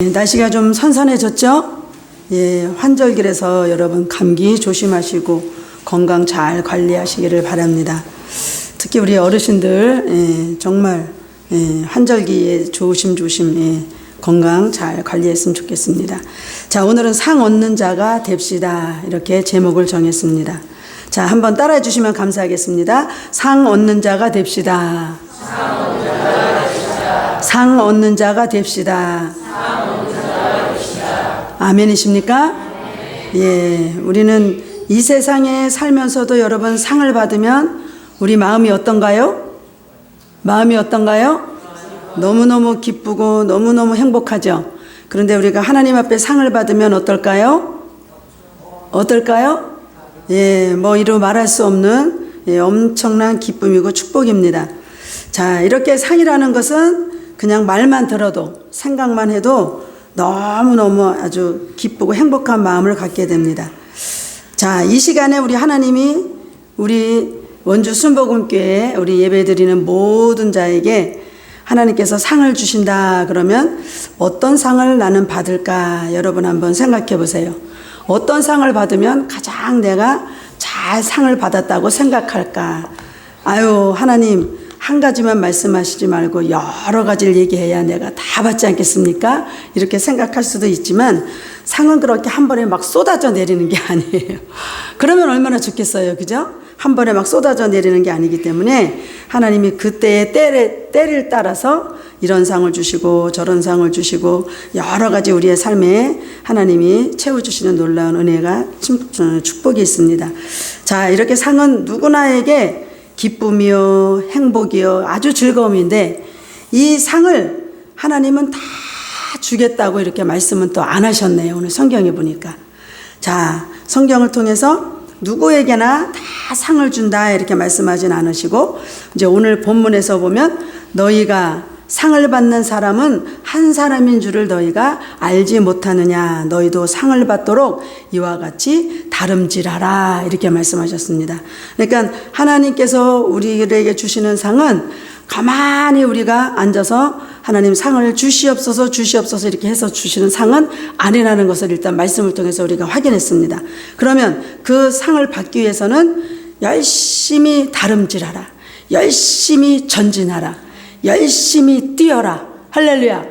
날씨가 좀 선선해졌죠? 예, 환절기라서 여러분 감기 조심하시고 건강 잘 관리하시기를 바랍니다. 특히 우리 어르신들 정말 환절기에 조심조심 건강 잘 관리했으면 좋겠습니다. 자, 오늘은 상 얻는 자가 됩시다. 이렇게 제목을 정했습니다. 자, 한번 따라해 주시면 감사하겠습니다. 상 얻는 자가 됩시다. 상 얻는 자가 됩시다. 아멘이십니까? 예, 우리는 이 세상에 살면서도 여러분 상을 받으면 우리 마음이 어떤가요? 마음이 어떤가요? 너무너무 기쁘고 너무너무 행복하죠. 그런데 우리가 하나님 앞에 상을 받으면 어떨까요? 어떨까요? 예, 뭐 이루 말할 수 없는 엄청난 기쁨이고 축복입니다. 자, 이렇게 상이라는 것은 그냥 말만 들어도 생각만 해도 너무너무 아주 기쁘고 행복한 마음을 갖게 됩니다. 자, 이 시간에 우리 하나님이 우리 원주 순복음교회 우리 예배드리는 모든 자에게 하나님께서 상을 주신다 그러면 어떤 상을 나는 받을까? 여러분 한번 생각해 보세요. 어떤 상을 받으면 가장 내가 잘 상을 받았다고 생각할까? 아유, 하나님 한 가지만 말씀하시지 말고 여러 가지를 얘기해야 내가 다 받지 않겠습니까? 이렇게 생각할 수도 있지만 상은 그렇게 한 번에 막 쏟아져 내리는 게 아니에요. 그러면 얼마나 좋겠어요. 그죠? 한 번에 막 쏟아져 내리는 게 아니기 때문에 하나님이 그때의 때를 따라서 이런 상을 주시고 저런 상을 주시고 여러 가지 우리의 삶에 하나님이 채워주시는 놀라운 은혜가 축복이 있습니다. 자, 이렇게 상은 누구나에게 기쁨이요 행복이요 아주 즐거움인데 이 상을 하나님은 다 주겠다고 이렇게 말씀은 또 안 하셨네요. 오늘 성경에 보니까. 자, 성경을 통해서 누구에게나 다 상을 준다 이렇게 말씀하진 않으시고 이제 오늘 본문에서 보면 너희가 상을 받는 사람은 한 사람인 줄을 너희가 알지 못하느냐. 너희도 상을 받도록 이와 같이 다름질하라. 이렇게 말씀하셨습니다. 그러니까 하나님께서 우리에게 주시는 상은 가만히 우리가 앉아서 하나님 상을 주시옵소서 주시옵소서 이렇게 해서 주시는 상은 아니라는 것을 일단 말씀을 통해서 우리가 확인했습니다. 그러면 그 상을 받기 위해서는 열심히 다름질하라. 열심히 전진하라. 열심히 뛰어라. 할렐루야.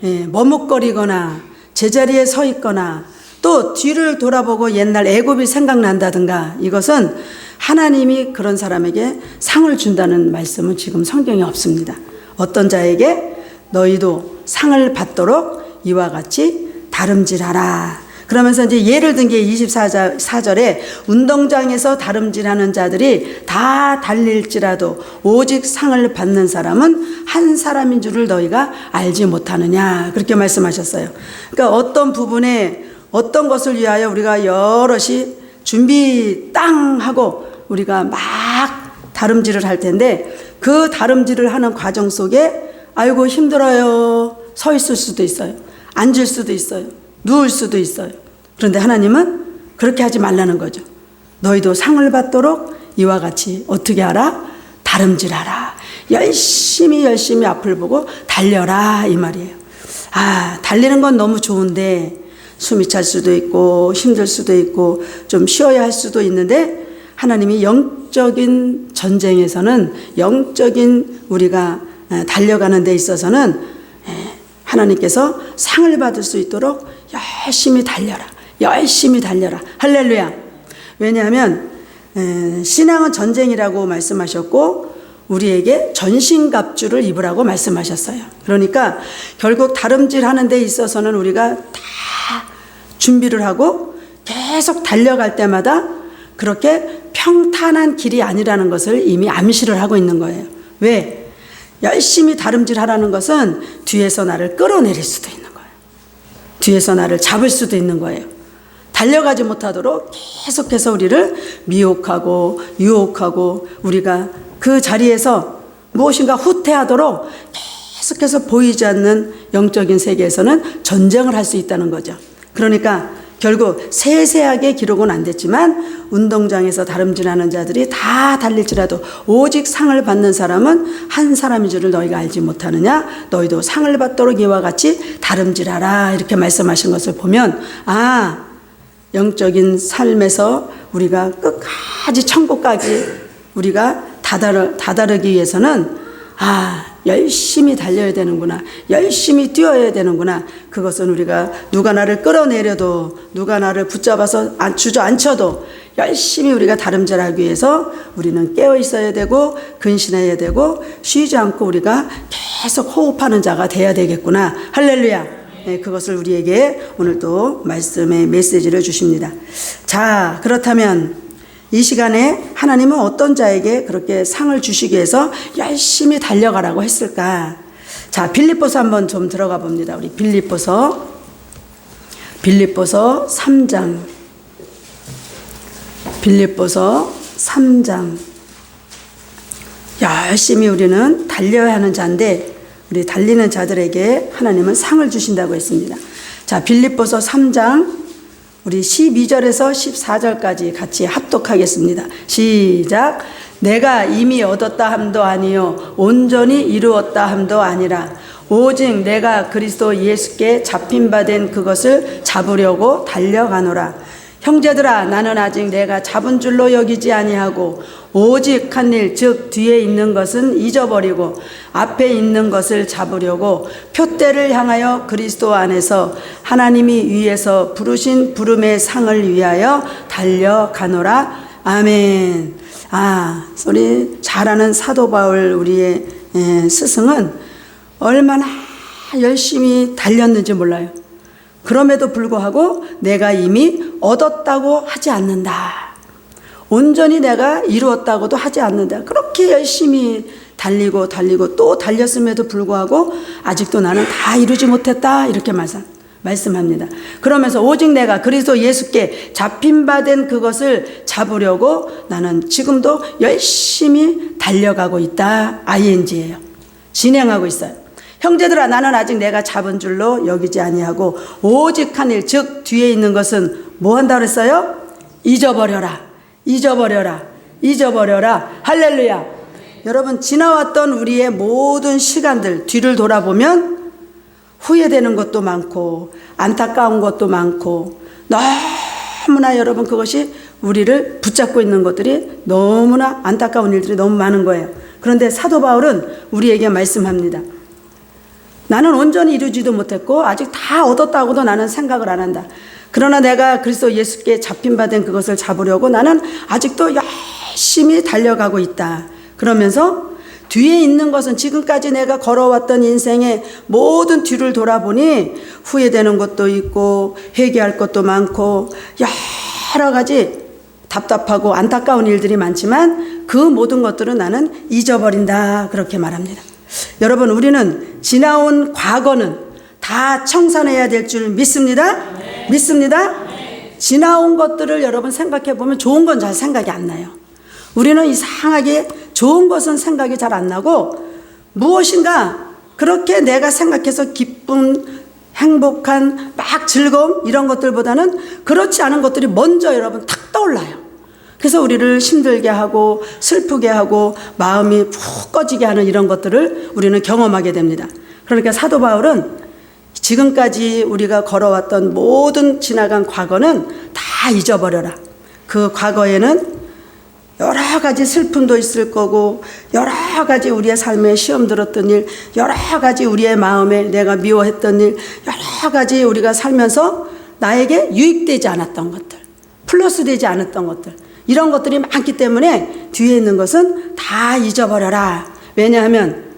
예, 머뭇거리거나 제자리에 서 있거나 또 뒤를 돌아보고 옛날 애굽이 생각난다든가 이것은 하나님이 그런 사람에게 상을 준다는 말씀은 지금 성경에 없습니다. 어떤 자에게 너희도 상을 받도록 이와 같이 다름질하라. 그러면서 이제 예를 든 게 24절에 운동장에서 다름질하는 자들이 다 달릴지라도 오직 상을 받는 사람은 한 사람인 줄을 너희가 알지 못하느냐 그렇게 말씀하셨어요. 그러니까 어떤 부분에 어떤 것을 위하여 우리가 여럿이 준비 땅 하고 우리가 막 다름질을 할 텐데 그 다름질을 하는 과정 속에 아이고 힘들어요. 서 있을 수도 있어요. 앉을 수도 있어요. 누울 수도 있어요. 그런데 하나님은 그렇게 하지 말라는 거죠. 너희도 상을 받도록 이와 같이 어떻게 하라? 다름질하라. 열심히 앞을 보고 달려라 이 말이에요. 아, 달리는 건 너무 좋은데 숨이 찰 수도 있고 힘들 수도 있고 좀 쉬어야 할 수도 있는데 하나님이 영적인 전쟁에서는 영적인 우리가 달려가는 데 있어서는 하나님께서 상을 받을 수 있도록 열심히 달려라. 열심히 달려라. 할렐루야. 왜냐하면 신앙은 전쟁이라고 말씀하셨고 우리에게 전신갑주를 입으라고 말씀하셨어요. 그러니까 결국 다름질하는 데 있어서는 우리가 다 준비를 하고 계속 달려갈 때마다 그렇게 평탄한 길이 아니라는 것을 이미 암시를 하고 있는 거예요. 왜? 열심히 다름질하라는 것은 뒤에서 나를 끌어내릴 수도 있는 거예요. 뒤에서 나를 잡을 수도 있는 거예요. 달려가지 못하도록 계속해서 우리를 미혹하고 유혹하고 우리가 그 자리에서 무엇인가 후퇴하도록 계속해서 보이지 않는 영적인 세계에서는 전쟁을 할 수 있다는 거죠. 그러니까 결국 세세하게 기록은 안 됐지만 운동장에서 다름질하는 자들이 다 달릴지라도 오직 상을 받는 사람은 한 사람인 줄을 너희가 알지 못하느냐. 너희도 상을 받도록 이와 같이 다름질하라. 이렇게 말씀하신 것을 보면 영적인 삶에서 우리가 끝까지 천국까지 우리가 다다르기 위해서는 열심히 달려야 되는구나. 열심히 뛰어야 되는구나. 그것은 우리가 누가 나를 끌어내려도 누가 나를 붙잡아서 주저앉혀도 열심히 우리가 다름질하기 위해서 우리는 깨어 있어야 되고 근신해야 되고 쉬지 않고 우리가 계속 호흡하는 자가 돼야 되겠구나. 할렐루야. 네, 그것을 우리에게 오늘 또 말씀의 메시지를 주십니다. 자, 그렇다면 이 시간에 하나님은 어떤 자에게 그렇게 상을 주시기 위해서 열심히 달려가라고 했을까? 자, 빌립보서 한번 좀 들어가 봅니다. 우리 빌립보서 3장. 빌립보서 3장. 열심히 우리는 달려야 하는 자인데 우리 달리는 자들에게 하나님은 상을 주신다고 했습니다. 자, 빌립보서 3장 우리 12절에서 14절까지 같이 합독하겠습니다. 시작. 내가 이미 얻었다 함도 아니요 온전히 이루었다 함도 아니라 오직 내가 그리스도 예수께 잡힌 바 된 그것을 잡으려고 달려가노라. 형제들아, 나는 아직 내가 잡은 줄로 여기지 아니하고 오직 한 일, 즉 뒤에 있는 것은 잊어버리고 앞에 있는 것을 잡으려고 표대를 향하여 그리스도 안에서 하나님이 위에서 부르신 부름의 상을 위하여 달려가노라. 아멘. 우리 잘 아는 사도 바울 우리의 스승은 얼마나 열심히 달렸는지 몰라요. 그럼에도 불구하고 내가 이미 얻었다고 하지 않는다. 온전히 내가 이루었다고도 하지 않는다. 그렇게 열심히 달리고 또 달렸음에도 불구하고 아직도 나는 다 이루지 못했다. 이렇게 말씀합니다. 그러면서 오직 내가 그리스도 예수께 잡힌 바 된 그것을 잡으려고 나는 지금도 열심히 달려가고 있다. ing예요. 진행하고 있어요. 형제들아, 나는 아직 내가 잡은 줄로 여기지 아니하고 오직 한 일, 즉 뒤에 있는 것은 뭐 한다 그랬어요? 잊어버려라. 할렐루야. 여러분, 지나왔던 우리의 모든 시간들 뒤를 돌아보면 후회되는 것도 많고 안타까운 것도 많고 너무나 여러분 그것이 우리를 붙잡고 있는 것들이 너무나 안타까운 일들이 너무 많은 거예요. 그런데 사도 바울은 우리에게 말씀합니다. 나는 온전히 이루지도 못했고 아직 다 얻었다고도 나는 생각을 안 한다. 그러나 내가 그리스도 예수께 잡힌 바 된 그것을 잡으려고 나는 아직도 열심히 달려가고 있다. 그러면서 뒤에 있는 것은 지금까지 내가 걸어왔던 인생의 모든 뒤를 돌아보니 후회되는 것도 있고 회개할 것도 많고 여러 가지 답답하고 안타까운 일들이 많지만 그 모든 것들은 나는 잊어버린다. 그렇게 말합니다. 여러분, 우리는 지나온 과거는 다 청산해야 될 줄 믿습니다. 네. 믿습니다. 네. 지나온 것들을 여러분 생각해 보면 좋은 건 잘 생각이 안 나요. 우리는 이상하게 좋은 것은 생각이 잘 안 나고 무엇인가 그렇게 내가 생각해서 기쁜 행복한 막 즐거움 이런 것들보다는 그렇지 않은 것들이 먼저 여러분 탁 떠올라요. 그래서 우리를 힘들게 하고 슬프게 하고 마음이 푹 꺼지게 하는 이런 것들을 우리는 경험하게 됩니다. 그러니까 사도 바울은 지금까지 우리가 걸어왔던 모든 지나간 과거는 다 잊어버려라. 그 과거에는 여러 가지 슬픔도 있을 거고 여러 가지 우리의 삶에 시험 들었던 일, 여러 가지 우리의 마음에 내가 미워했던 일, 여러 가지 우리가 살면서 나에게 유익되지 않았던 것들, 플러스 되지 않았던 것들, 이런 것들이 많기 때문에 뒤에 있는 것은 다 잊어버려라. 왜냐하면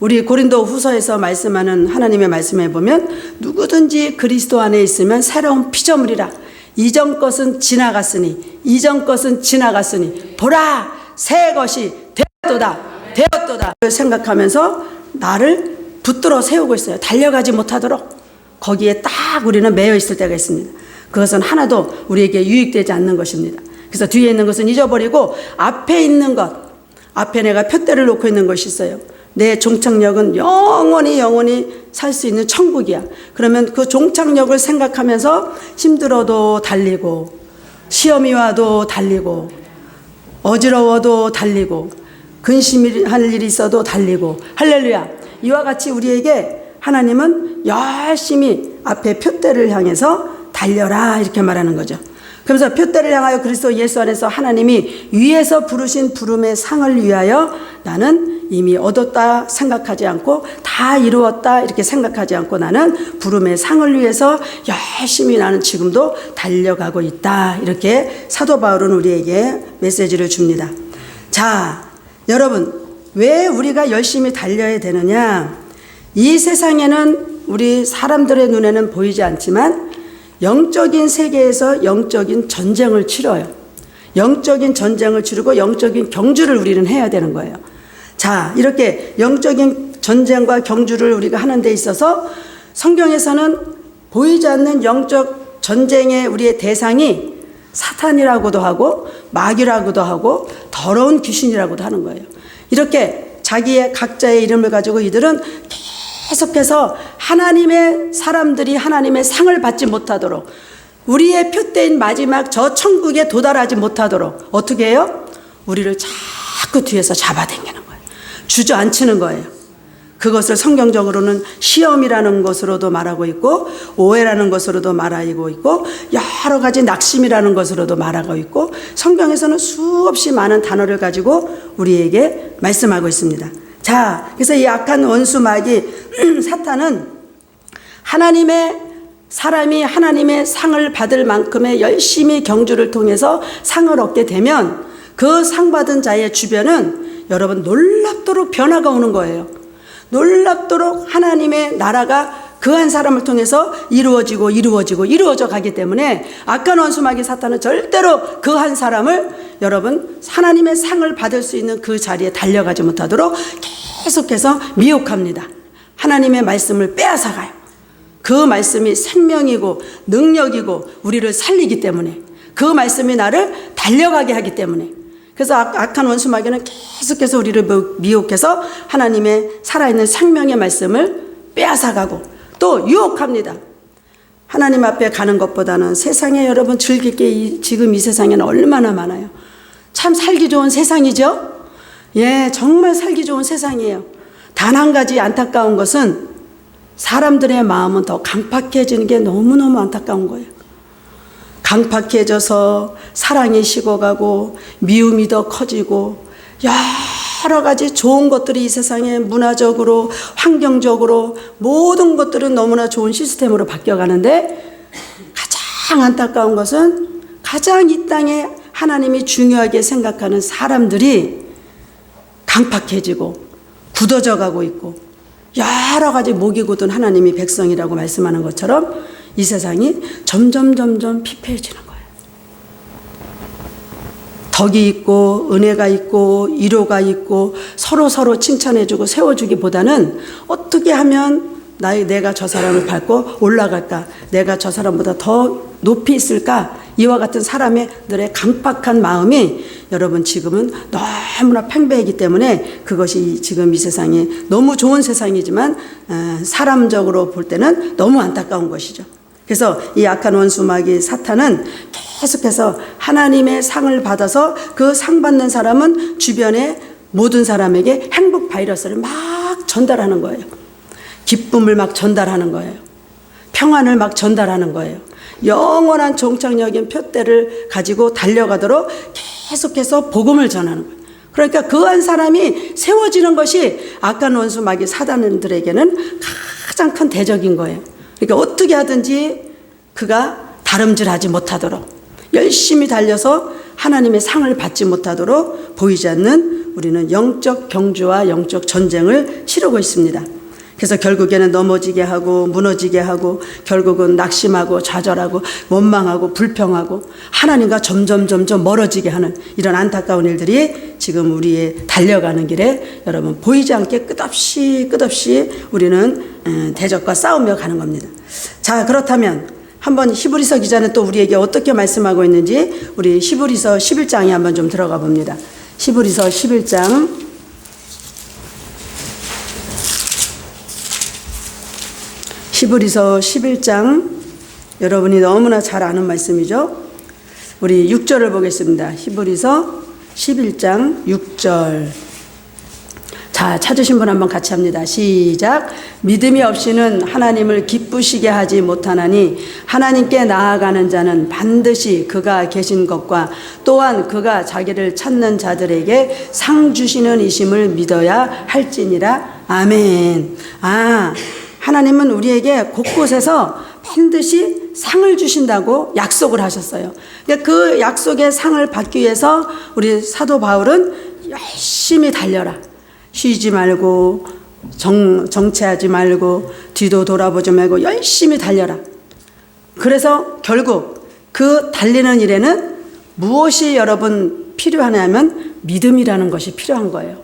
우리 고린도 후서에서 말씀하는 하나님의 말씀에 보면 누구든지 그리스도 안에 있으면 새로운 피조물이라. 이전 것은 지나갔으니 보라 새 것이 되었도다 생각하면서 나를 붙들어 세우고 있어요. 달려가지 못하도록 거기에 딱 우리는 매여 있을 때가 있습니다. 그것은 하나도 우리에게 유익되지 않는 것입니다. 그래서 뒤에 있는 것은 잊어버리고 앞에 있는 것, 앞에 내가 표대를 놓고 있는 것이 있어요. 내 종착역은 영원히 살 수 있는 천국이야. 그러면 그 종착역을 생각하면서 힘들어도 달리고, 시험이 와도 달리고, 어지러워도 달리고, 근심할 일이 있어도 달리고. 할렐루야. 이와 같이 우리에게 하나님은 열심히 앞에 표대를 향해서 달려라 이렇게 말하는 거죠. 그러면서 표대를 향하여 그리스도 예수 안에서 하나님이 위에서 부르신 부름의 상을 위하여 나는 이미 얻었다 생각하지 않고, 다 이루었다 이렇게 생각하지 않고, 나는 부름의 상을 위해서 열심히 나는 지금도 달려가고 있다. 이렇게 사도 바울은 우리에게 메시지를 줍니다. 자, 여러분, 왜 우리가 열심히 달려야 되느냐? 이 세상에는 우리 사람들의 눈에는 보이지 않지만 영적인 세계에서 영적인 전쟁을 치러요. 영적인 전쟁을 치르고 영적인 경주를 우리는 해야 되는 거예요. 자, 이렇게 영적인 전쟁과 경주를 우리가 하는 데 있어서 성경에서는 보이지 않는 영적 전쟁의 우리의 대상이 사탄이라고도 하고 마귀라고도 하고 더러운 귀신이라고도 하는 거예요. 이렇게 자기의 각자의 이름을 가지고 이들은 계속해서 하나님의 사람들이 하나님의 상을 받지 못하도록, 우리의 표대인 마지막 저 천국에 도달하지 못하도록 어떻게 해요? 우리를 자꾸 뒤에서 잡아당기는 거예요. 주저앉히는 거예요. 그것을 성경적으로는 시험이라는 것으로도 말하고 있고, 오해라는 것으로도 말하고 있고, 여러 가지 낙심이라는 것으로도 말하고 있고, 성경에서는 수없이 많은 단어를 가지고 우리에게 말씀하고 있습니다. 자, 그래서 이 악한 원수 마귀 사탄은 하나님의 사람이 하나님의 상을 받을 만큼의 열심히 경주를 통해서 상을 얻게 되면 그 상 받은 자의 주변은 여러분 놀랍도록 변화가 오는 거예요. 놀랍도록 하나님의 나라가 그 한 사람을 통해서 이루어져 가기 때문에 악한 원수 마귀 사탄은 절대로 그 한 사람을 여러분 하나님의 상을 받을 수 있는 그 자리에 달려가지 못하도록 계속해서 미혹합니다. 하나님의 말씀을 빼앗아가요. 그 말씀이 생명이고 능력이고 우리를 살리기 때문에, 그 말씀이 나를 달려가게 하기 때문에. 그래서 악한 원수 마귀는 계속해서 우리를 미혹해서 하나님의 살아있는 생명의 말씀을 빼앗아가고 또 유혹합니다. 하나님 앞에 가는 것보다는 세상에 여러분 즐길 게 지금 이 세상에는 얼마나 많아요. 참 살기 좋은 세상이죠. 예, 정말 살기 좋은 세상이에요. 단 한 가지 안타까운 것은 사람들의 마음은 더 강팍해지는 게 너무너무 안타까운 거예요. 강팍해져서 사랑이 식어가고 미움이 더 커지고 여러 가지 좋은 것들이 이 세상에 문화적으로 환경적으로 모든 것들은 너무나 좋은 시스템으로 바뀌어가는데, 가장 안타까운 것은 가장 이 땅에 하나님이 중요하게 생각하는 사람들이 강팍해지고 굳어져 가고 있고, 여러 가지 목이 곧은 하나님이 백성이라고 말씀하는 것처럼 이 세상이 점점 피폐해지는 거예요. 덕이 있고 은혜가 있고 위로가 있고 서로 칭찬해주고 세워주기보다는 어떻게 하면 내가 저 사람을 밟고 올라갈까, 내가 저 사람보다 더 높이 있을까, 이와 같은 사람들의 강팍한 마음이 여러분 지금은 너무나 팽배하기 때문에 그것이 지금 이 세상이 너무 좋은 세상이지만 사람적으로 볼 때는 너무 안타까운 것이죠. 그래서 이 악한 원수 마귀 사탄은 계속해서 하나님의 상을 받아서 그 상 받는 사람은 주변의 모든 사람에게 행복 바이러스를 막 전달하는 거예요. 기쁨을 막 전달하는 거예요. 평안을 막 전달하는 거예요. 영원한 종착역인 표대를 가지고 달려가도록 계속해서 복음을 전하는 거예요. 그러니까 그 한 사람이 세워지는 것이 악한 원수 마귀 사단들에게는 가장 큰 대적인 거예요. 그러니까 어떻게 하든지 그가 다름질하지 못하도록, 열심히 달려서 하나님의 상을 받지 못하도록 보이지 않는 우리는 영적 경주와 영적 전쟁을 치르고 있습니다. 그래서 결국에는 넘어지게 하고 무너지게 하고 결국은 낙심하고 좌절하고 원망하고 불평하고 하나님과 점점 멀어지게 하는 이런 안타까운 일들이 지금 우리의 달려가는 길에 여러분 보이지 않게 끝없이 우리는 대적과 싸우며 가는 겁니다. 자, 그렇다면 한번 히브리서 기자는 또 우리에게 어떻게 말씀하고 있는지 우리 히브리서 11장에 한번 좀 들어가 봅니다. 히브리서 11장 히브리서 11장, 여러분이 너무나 잘 아는 말씀이죠. 우리 6절을 보겠습니다. 히브리서 11장 6절. 자, 찾으신 분 한번 같이 합니다. 시작. 믿음이 없이는 하나님을 기쁘시게 하지 못하나니 하나님께 나아가는 자는 반드시 그가 계신 것과 또한 그가 자기를 찾는 자들에게 상 주시는 이심을 믿어야 할지니라. 아멘. 하나님은 우리에게 곳곳에서 반드시 상을 주신다고 약속을 하셨어요. 그 약속의 상을 받기 위해서 우리 사도 바울은 열심히 달려라. 쉬지 말고 정체하지 말고 뒤도 돌아보지 말고 열심히 달려라. 그래서 결국 그 달리는 일에는 무엇이 여러분 필요하냐면 믿음이라는 것이 필요한 거예요.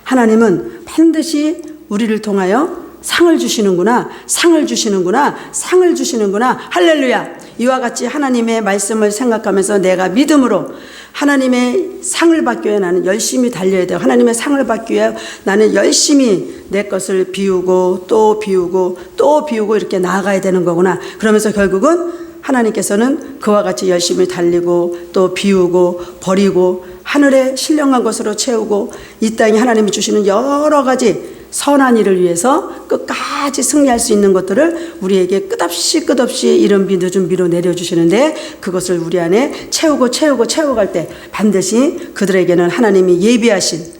하나님은 반드시 우리를 통하여 상을 주시는구나, 상을 주시는구나, 상을 주시는구나. 할렐루야. 이와 같이 하나님의 말씀을 생각하면서 내가 믿음으로 하나님의 상을 받기 위해 나는 열심히 달려야 돼요. 하나님의 상을 받기 위해 나는 열심히 내 것을 비우고 또 비우고 또 비우고 이렇게 나아가야 되는 거구나. 그러면서 결국은 하나님께서는 그와 같이 열심히 달리고 또 비우고 버리고 하늘에 신령한 것으로 채우고 이 땅에 하나님이 주시는 여러 가지 선한 일을 위해서 끝까지 승리할 수 있는 것들을 우리에게 끝없이 이른 비 늦은 비로 내려주시는데 그것을 우리 안에 채워갈 때 반드시 그들에게는 하나님이 예비하신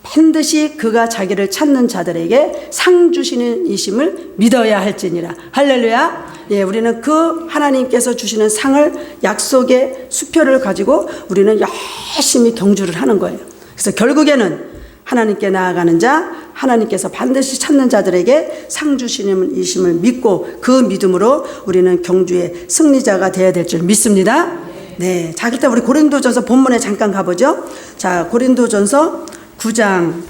반드시 그가 자기를 찾는 자들에게 상 주시는 이심을 믿어야 할지니라. 할렐루야. 예, 우리는 그 하나님께서 주시는 상을 약속의 수표를 가지고 우리는 열심히 경주를 하는 거예요. 그래서 결국에는 하나님께 나아가는 자, 하나님께서 반드시 찾는 자들에게 상 주시는 이심을 믿고 그 믿음으로 우리는 경주의 승리자가 되어야 될 줄 믿습니다. 네, 자, 일단 우리 고린도전서 본문에 잠깐 가보죠. 자, 고린도전서 9장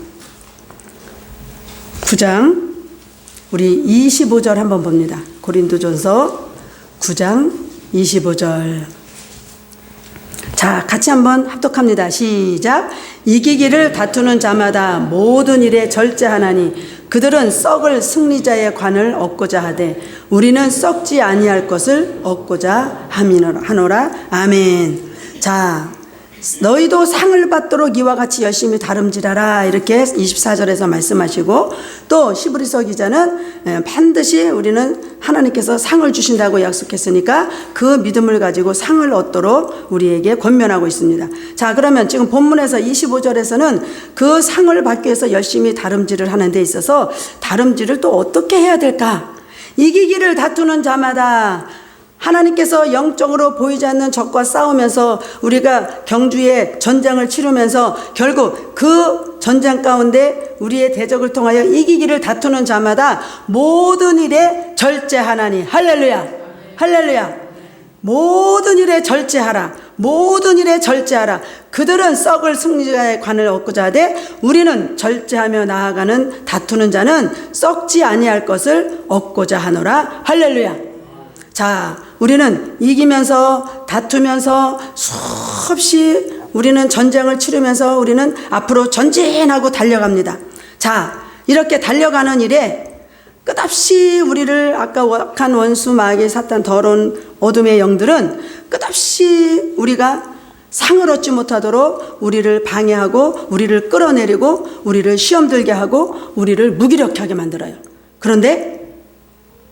우리 25절 한번 봅니다. 고린도전서 9장 25절. 자, 같이 한번 합독합니다. 시작. 이기기를 다투는 자마다 모든 일에 절제하나니 그들은 썩을 승리자의 관을 얻고자 하되 우리는 썩지 아니할 것을 얻고자 하노라. 아멘. 자, 너희도 상을 받도록 이와 같이 열심히 다름질하라 이렇게 24절에서 말씀하시고 또 히브리서 기자는 반드시 우리는 하나님께서 상을 주신다고 약속했으니까 그 믿음을 가지고 상을 얻도록 우리에게 권면하고 있습니다. 자, 그러면 지금 본문에서 25절에서는 그 상을 받기 위해서 열심히 다름질을 하는 데 있어서 다름질을 또 어떻게 해야 될까? 이기기를 다투는 자마다 하나님께서 영적으로 보이지 않는 적과 싸우면서 우리가 경주의 전장을 치르면서 결국 그 전장 가운데 우리의 대적을 통하여 이기기를 다투는 자마다 모든 일에 절제하나니. 할렐루야. 할렐루야. 모든 일에 절제하라. 모든 일에 절제하라. 그들은 썩을 승리자의 관을 얻고자 하되 우리는 절제하며 나아가는 다투는 자는 썩지 아니할 것을 얻고자 하노라. 할렐루야. 자, 우리는 이기면서 다투면서 수없이 우리는 전쟁을 치르면서 우리는 앞으로 전진하고 달려갑니다. 자, 이렇게 달려가는 일에 끝없이 우리를 아까 악한 원수 마귀 사탄 더러운 어둠의 영들은 끝없이 우리가 상을 얻지 못하도록 우리를 방해하고 우리를 끌어내리고 우리를 시험 들게 하고 우리를 무기력하게 만들어요. 그런데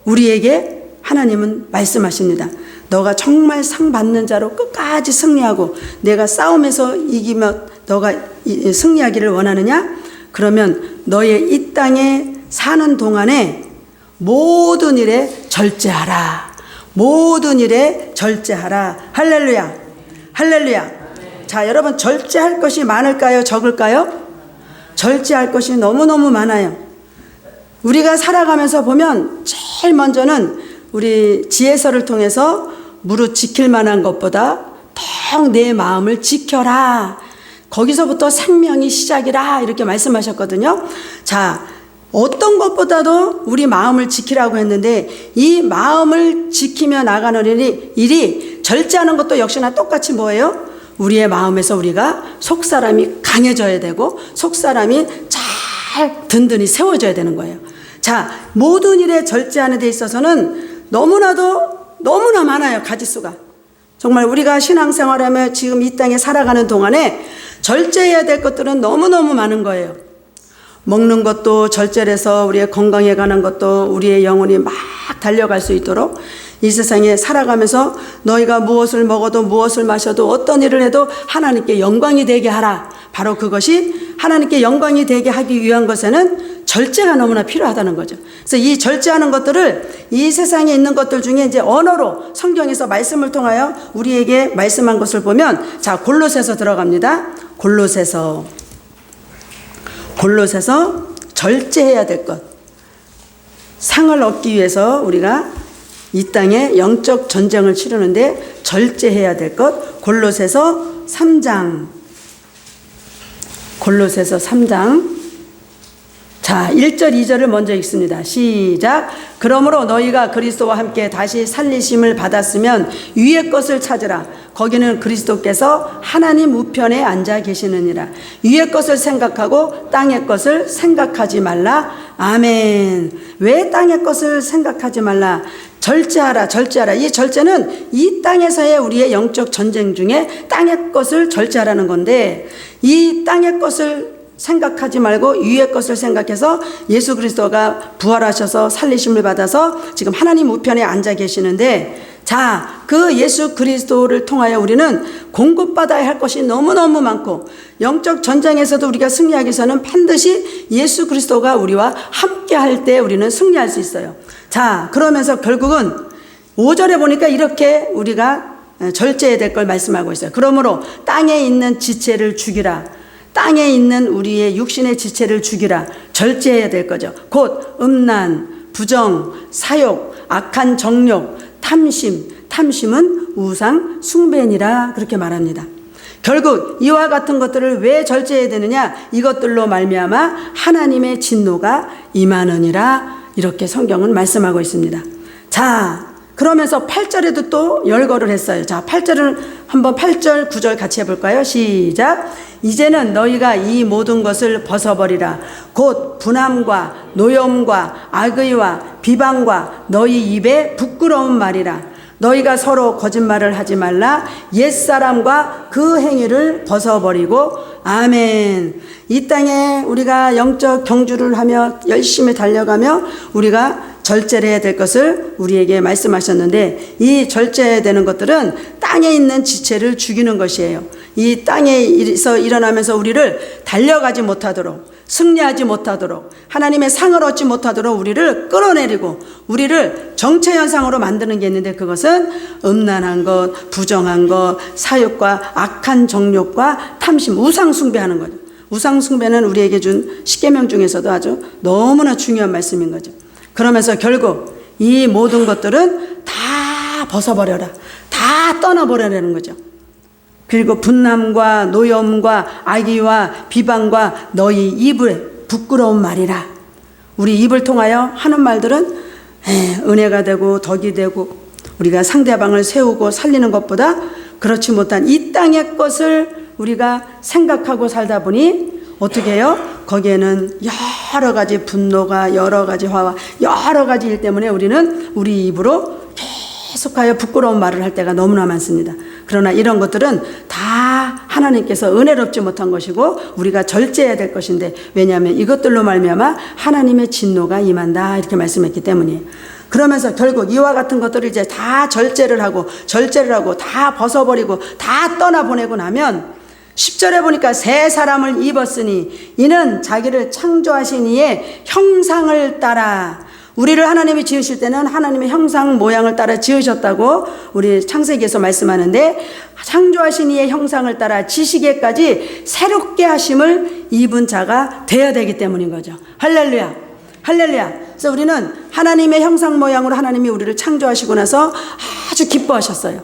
우리에게 하나님은 말씀하십니다. 너가 정말 상 받는 자로 끝까지 승리하고 내가 싸움에서 이기며 너가 승리하기를 원하느냐? 그러면 너의 이 땅에 사는 동안에 모든 일에 절제하라. 모든 일에 절제하라. 할렐루야. 할렐루야. 자, 여러분 절제할 것이 많을까요? 적을까요? 절제할 것이 너무너무 많아요. 우리가 살아가면서 보면 제일 먼저는 우리 지혜서를 통해서 무릇 지킬 만한 것보다 더 내 마음을 지켜라. 거기서부터 생명이 시작이라 이렇게 말씀하셨거든요. 자, 어떤 것보다도 우리 마음을 지키라고 했는데 이 마음을 지키며 나가는 일이 절제하는 것도 역시나 똑같이 뭐예요? 우리의 마음에서 우리가 속사람이 강해져야 되고 속사람이 잘 든든히 세워져야 되는 거예요. 자, 모든 일에 절제하는 데 있어서는 너무나 많아요. 가지수가. 정말 우리가 신앙생활하며 지금 이 땅에 살아가는 동안에 절제해야 될 것들은 너무너무 많은 거예요. 먹는 것도 절제를 해서 우리의 건강에 관한 것도 우리의 영혼이 막 달려갈 수 있도록 이 세상에 살아가면서 너희가 무엇을 먹어도 무엇을 마셔도 어떤 일을 해도 하나님께 영광이 되게 하라. 바로 그것이 하나님께 영광이 되게 하기 위한 것에는 절제가 너무나 필요하다는 거죠. 그래서 이 절제하는 것들을 이 세상에 있는 것들 중에 이제 언어로 성경에서 말씀을 통하여 우리에게 말씀한 것을 보면, 자, 골로새서 들어갑니다. 골로새서 절제해야 될 것. 상을 얻기 위해서 우리가 이 땅에 영적 전쟁을 치르는데 절제해야 될 것. 골로새서 3장. 자, 1절 2절을 먼저 읽습니다. 시작. 그러므로 너희가 그리스도와 함께 다시 살리심을 받았으면 위의 것을 찾으라. 거기는 그리스도께서 하나님 우편에 앉아 계시느니라. 위의 것을 생각하고 땅의 것을 생각하지 말라. 아멘. 왜 땅의 것을 생각하지 말라? 절제하라. 이 절제는 이 땅에서의 우리의 영적 전쟁 중에 땅의 것을 절제하라는 건데, 이 땅의 것을 생각하지 말고 위의 것을 생각해서 예수 그리스도가 부활하셔서 살리심을 받아서 지금 하나님 우편에 앉아 계시는데, 자, 그 예수 그리스도를 통하여 우리는 공급받아야 할 것이 너무너무 많고, 영적 전쟁에서도 우리가 승리하기 위해서는 반드시 예수 그리스도가 우리와 함께 할 때 우리는 승리할 수 있어요. 자, 그러면서 결국은 5절에 보니까 이렇게 우리가 절제해야 될 걸 말씀하고 있어요. 그러므로 땅에 있는 지체를 죽이라. 땅에 있는 우리의 육신의 지체를 죽이라. 절제해야 될 거죠. 곧 음란, 부정, 사욕, 악한 정욕, 탐심은 우상 숭배니라. 그렇게 말합니다. 결국 이와 같은 것들을 왜 절제해야 되느냐? 이것들로 말미암아 하나님의 진노가 임하느니라. 이렇게 성경은 말씀하고 있습니다. 자, 그러면서 8절에도 또 열거를 했어요. 자, 8절을 한번 8절 9절 같이 해볼까요? 시작. 이제는 너희가 이 모든 것을 벗어버리라. 곧 분함과 노염과 악의와 비방과 너희 입에 부끄러운 말이라. 너희가 서로 거짓말을 하지 말라. 옛사람과 그 행위를 벗어버리고. 아멘. 이 땅에 우리가 영적 경주를 하며 열심히 달려가며 우리가 절제를 해야 될 것을 우리에게 말씀하셨는데, 이 절제해야 되는 것들은 땅에 있는 지체를 죽이는 것이에요. 이 땅에서 일어나면서 우리를 달려가지 못하도록, 승리하지 못하도록, 하나님의 상을 얻지 못하도록 우리를 끌어내리고 우리를 정체현상으로 만드는 게 있는데, 그것은 음란한 것, 부정한 것, 사욕과 악한 정욕과 탐심, 우상숭배하는 거죠. 우상숭배는 우리에게 준 십계명 중에서도 아주 너무나 중요한 말씀인 거죠. 그러면서 결국 이 모든 것들은 다 벗어버려라. 다 떠나버려라는 거죠. 그리고 분함과 노염과 악의와 비방과 너희 입에 부끄러운 말이라. 우리 입을 통하여 하는 말들은 은혜가 되고 덕이 되고 우리가 상대방을 세우고 살리는 것보다 그렇지 못한 이 땅의 것을 우리가 생각하고 살다 보니 어떻게 해요? 거기에는 여러 가지 분노가, 여러 가지 화와 여러 가지 일 때문에 우리는 우리 입으로 계속하여 부끄러운 말을 할 때가 너무나 많습니다. 그러나 이런 것들은 다 하나님께서 은혜롭지 못한 것이고 우리가 절제해야 될 것인데, 왜냐하면 이것들로 말미암아 하나님의 진노가 임한다. 이렇게 말씀했기 때문이에요. 그러면서 결국 이와 같은 것들을 이제 다 절제를 하고 다 벗어버리고 다 떠나보내고 나면 10절에 보니까 새 사람을 입었으니 이는 자기를 창조하신 이의 형상을 따라. 우리를 하나님이 지으실 때는 하나님의 형상 모양을 따라 지으셨다고 우리 창세기에서 말씀하는데, 창조하신 이의 형상을 따라 지식에까지 새롭게 하심을 입은 자가 되어야 되기 때문인 거죠. 할렐루야. 그래서 우리는 하나님의 형상 모양으로 하나님이 우리를 창조하시고 나서 아주 기뻐하셨어요.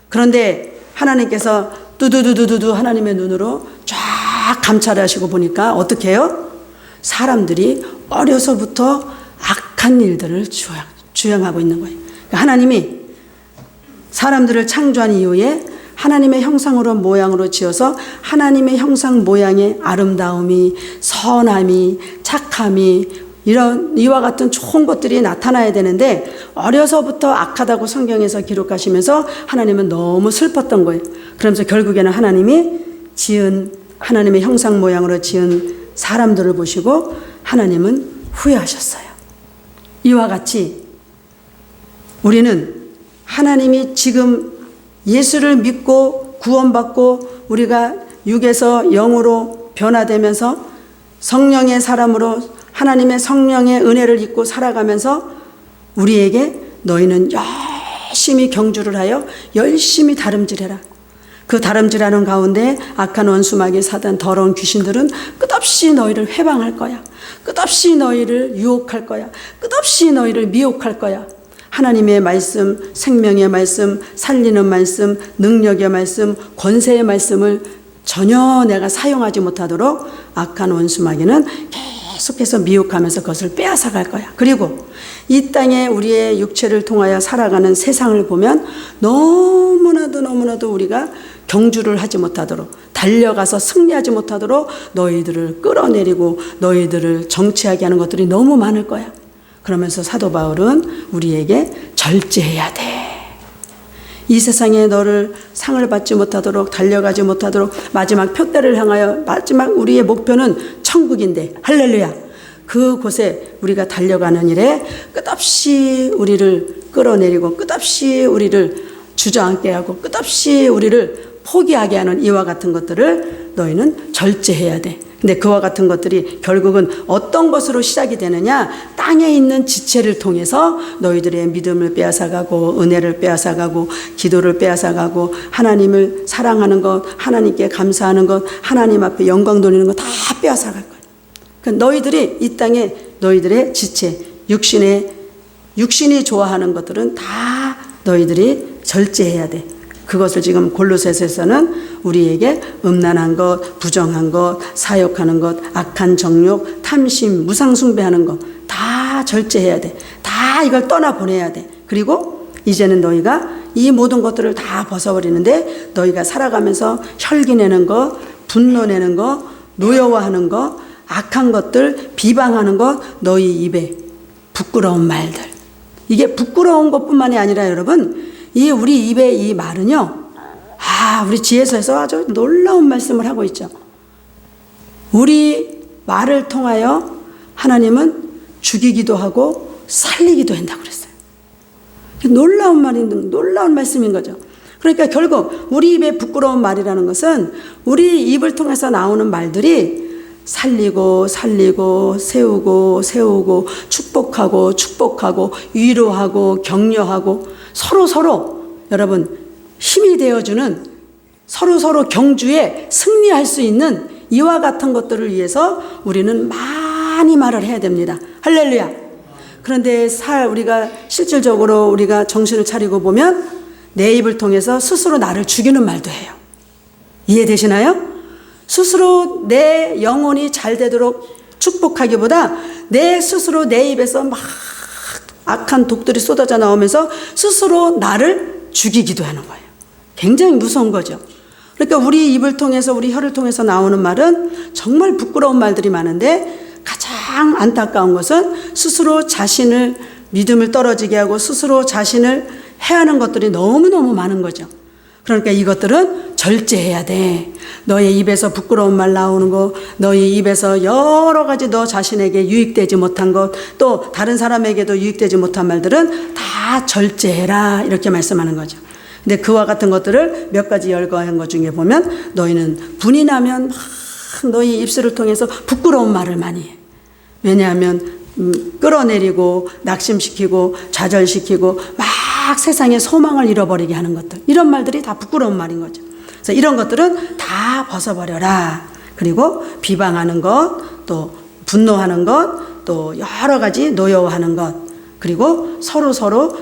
그런데 하나님께서 두두두두두 하나님의 눈으로 쫙 감찰하시고 보니까 어떻게 해요? 사람들이 어려서부터 악한 일들을 주행하고 있는 거예요. 하나님이 사람들을 창조한 이후에 하나님의 형상으로 모양으로 지어서 하나님의 형상 모양의 아름다움이, 선함이, 착함이, 이와 같은 좋은 것들이 나타나야 되는데 어려서부터 악하다고 성경에서 기록하시면서 하나님은 너무 슬펐던 거예요. 그러면서 결국에는 하나님이 지은 하나님의 형상 모양으로 지은 사람들을 보시고 하나님은 후회하셨어요. 이와 같이 우리는 하나님이 지금 예수를 믿고 구원받고 우리가 육에서 영으로 변화되면서 성령의 사람으로 하나님의 성령의 은혜를 입고 살아가면서 우리에게 너희는 열심히 경주를 하여 열심히 다름질해라. 그 다름질하는 가운데 악한 원수마귀 사단 더러운 귀신들은 끝없이 너희를 회방할 거야. 끝없이 너희를 유혹할 거야. 끝없이 너희를 미혹할 거야. 하나님의 말씀, 생명의 말씀, 살리는 말씀, 능력의 말씀, 권세의 말씀을 전혀 내가 사용하지 못하도록 악한 원수마귀는 계속해서 미혹하면서 그것을 빼앗아갈 거야. 그리고 이 땅에 우리의 육체를 통하여 살아가는 세상을 보면 너무나도 우리가 경주를 하지 못하도록 달려가서 승리하지 못하도록 너희들을 끌어내리고 너희들을 정치하게 하는 것들이 너무 많을 거야. 그러면서 사도 바울은 우리에게 절제해야 돼. 이 세상에 너를 상을 받지 못하도록 달려가지 못하도록 마지막 표대를 향하여 마지막 우리의 목표는 천국인데 할렐루야. 그곳에 우리가 달려가는 일에 끝없이 우리를 끌어내리고 끝없이 우리를 주저앉게 하고 끝없이 우리를 포기하게 하는 이와 같은 것들을 너희는 절제해야 돼. 근데 그와 같은 것들이 결국은 어떤 것으로 시작이 되느냐? 땅에 있는 지체를 통해서 너희들의 믿음을 빼앗아가고 은혜를 빼앗아가고 기도를 빼앗아가고 하나님을 사랑하는 것, 하나님께 감사하는 것, 하나님 앞에 영광 돌리는 것 다 빼앗아갈 거야. 그러니까 너희들이 이 땅에 너희들의 지체, 육신이 좋아하는 것들은 다 너희들이 절제해야 돼. 그것을 지금 골로새서에서는 우리에게 음란한 것, 부정한 것, 사욕하는 것, 악한 정욕, 탐심, 무상숭배하는 것 다 절제해야 돼. 다 이걸 떠나보내야 돼. 그리고 이제는 너희가 이 모든 것들을 다 벗어버리는데 너희가 살아가면서 혈기내는 것, 분노내는 것, 노여워하는 것, 악한 것들, 비방하는 것, 너희 입에 부끄러운 말들. 이게 부끄러운 것뿐만이 아니라 여러분, 이 우리 입의 이 말은요, 우리 지혜서에서 아주 놀라운 말씀을 하고 있죠. 우리 말을 통하여 하나님은 죽이기도 하고 살리기도 한다고 그랬어요. 놀라운 놀라운 말씀인 거죠. 그러니까 결국 우리 입에 부끄러운 말이라는 것은 우리 입을 통해서 나오는 말들이 살리고 세우고 축복하고 위로하고 격려하고 서로 여러분 힘이 되어주는 서로 경주에 승리할 수 있는 이와 같은 것들을 위해서 우리는 많이 말을 해야 됩니다. 할렐루야. 그런데 우리가 실질적으로 우리가 정신을 차리고 보면 내 입을 통해서 스스로 나를 죽이는 말도 해요. 이해되시나요? 스스로 내 영혼이 잘 되도록 축복하기보다 내 스스로 내 입에서 막 악한 독들이 쏟아져 나오면서 스스로 나를 죽이기도 하는 거예요. 굉장히 무서운 거죠. 그러니까 우리 입을 통해서 우리 혀를 통해서 나오는 말은 정말 부끄러운 말들이 많은데 가장 안타까운 것은 스스로 자신을 믿음을 떨어지게 하고 스스로 자신을 해하는 것들이 너무너무 많은 거죠. 그러니까 이것들은 절제해야 돼. 너의 입에서 부끄러운 말 나오는 거, 너의 입에서 여러 가지 너 자신에게 유익되지 못한 것, 또 다른 사람에게도 유익되지 못한 말들은 다 절제해라 이렇게 말씀하는 거죠. 근데 그와 같은 것들을 몇 가지 열거한 것 중에 보면 너희는 분이 나면 막 너희 입술을 통해서 부끄러운 말을 많이 해. 왜냐하면 끌어내리고 낙심시키고 좌절시키고 막 세상에 소망을 잃어버리게 하는 것들, 이런 말들이 다 부끄러운 말인 거죠. 그래서 이런 것들은 다 벗어버려라. 그리고 비방하는 것, 또 분노하는 것, 또 여러 가지 노여워하는 것, 그리고 서로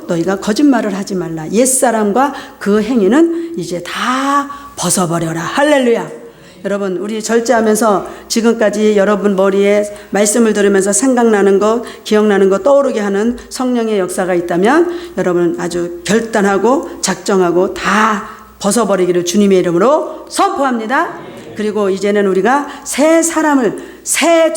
너희가 거짓말을 하지 말라. 옛사람과 그 행위는 이제 다 벗어버려라. 할렐루야. 여러분, 우리 절제하면서 지금까지 여러분 머리에 말씀을 들으면서 생각나는 것, 기억나는 것, 떠오르게 하는 성령의 역사가 있다면 여러분 아주 결단하고 작정하고 다 벗어버리기를 주님의 이름으로 선포합니다. 그리고 이제는 우리가 새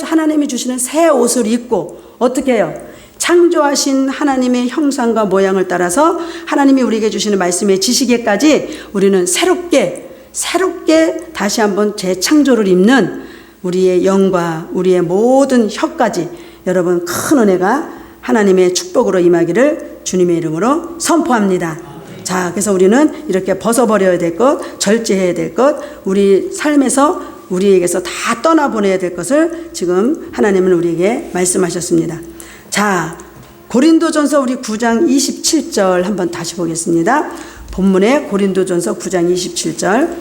하나님이 주시는 새 옷을 입고 어떻게 해요? 창조하신 하나님의 형상과 모양을 따라서 하나님이 우리에게 주시는 말씀의 지식에까지 우리는 새롭게 다시 한번 재창조를 입는 우리의 영과 우리의 모든 혀까지 여러분 큰 은혜가 하나님의 축복으로 임하기를 주님의 이름으로 선포합니다. 자, 그래서 우리는 이렇게 벗어버려야 될 것, 절제해야 될 것, 우리 삶에서 우리에게서 다 떠나보내야 될 것을 지금 하나님은 우리에게 말씀하셨습니다. 자, 고린도전서 우리 9장 27절 한번 다시 보겠습니다. 본문에 고린도전서 9장 27절.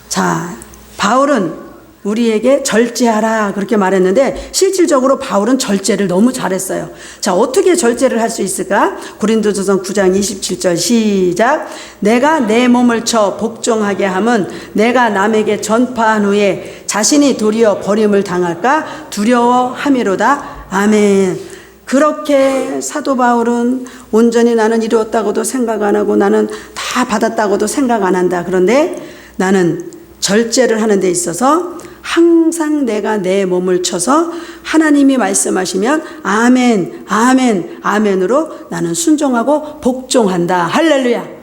자, 바울은 우리에게 절제하라 그렇게 말했는데 실질적으로 바울은 절제를 너무 잘했어요. 자, 어떻게 절제를 할 수 있을까? 고린도전서 9장 27절 시작. 내가 내 몸을 쳐 복종하게 함은 내가 남에게 전파한 후에 자신이 도리어 버림을 당할까 두려워함이로다. 아멘. 그렇게 사도 바울은 온전히 나는 이루었다고도 생각 안 하고 나는 다 받았다고도 생각 안 한다. 그런데 나는 절제를 하는 데 있어서 항상 내가 내 몸을 쳐서 하나님이 말씀하시면 아멘, 아멘, 아멘으로 나는 순종하고 복종한다. 할렐루야.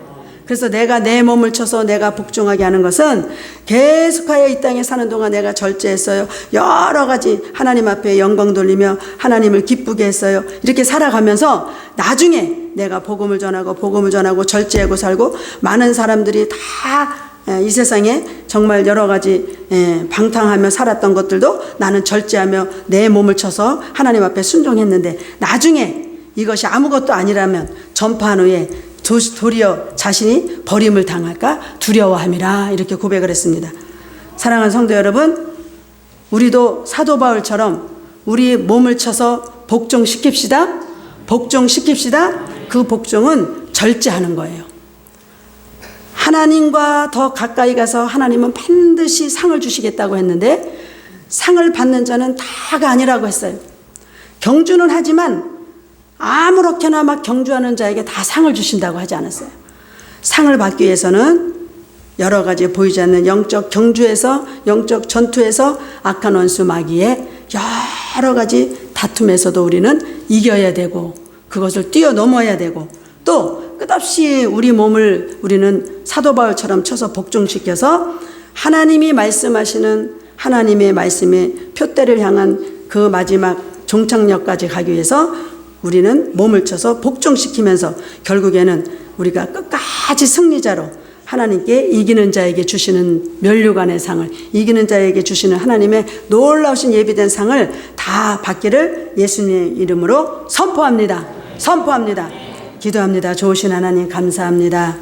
그래서 내가 내 몸을 쳐서 내가 복종하게 하는 것은 계속하여 이 땅에 사는 동안 내가 절제했어요. 여러 가지 하나님 앞에 영광 돌리며 하나님을 기쁘게 했어요. 이렇게 살아가면서 나중에 내가 복음을 전하고 절제하고 살고 많은 사람들이 다 이 세상에 정말 여러 가지 방탕하며 살았던 것들도 나는 절제하며 내 몸을 쳐서 하나님 앞에 순종했는데 나중에 이것이 아무것도 아니라면 전파한 후에 도리어 자신이 버림을 당할까 두려워함이라 이렇게 고백을 했습니다. 사랑하는 성도 여러분, 우리도 사도 바울처럼 우리 몸을 쳐서 복종시킵시다. 그 복종은 절제하는 거예요. 하나님과 더 가까이 가서 하나님은 반드시 상을 주시겠다고 했는데 상을 받는 자는 다가 아니라고 했어요. 경주는 하지만 아무렇게나 막 경주하는 자에게 다 상을 주신다고 하지 않았어요. 상을 받기 위해서는 여러 가지 보이지 않는 영적 경주에서, 영적 전투에서 악한 원수 마귀의 여러 가지 다툼에서도 우리는 이겨야 되고 그것을 뛰어넘어야 되고 또 끝없이 우리 몸을 우리는 사도 바울처럼 쳐서 복종시켜서 하나님이 말씀하시는 하나님의 말씀의 표대를 향한 그 마지막 종착역까지 가기 위해서 우리는 몸을 쳐서 복종시키면서 결국에는 우리가 끝까지 승리자로 하나님께 이기는 자에게 주시는 면류관의 상을, 이기는 자에게 주시는 하나님의 놀라우신 예비된 상을 다 받기를 예수님의 이름으로 선포합니다. 기도합니다. 좋으신 하나님 감사합니다.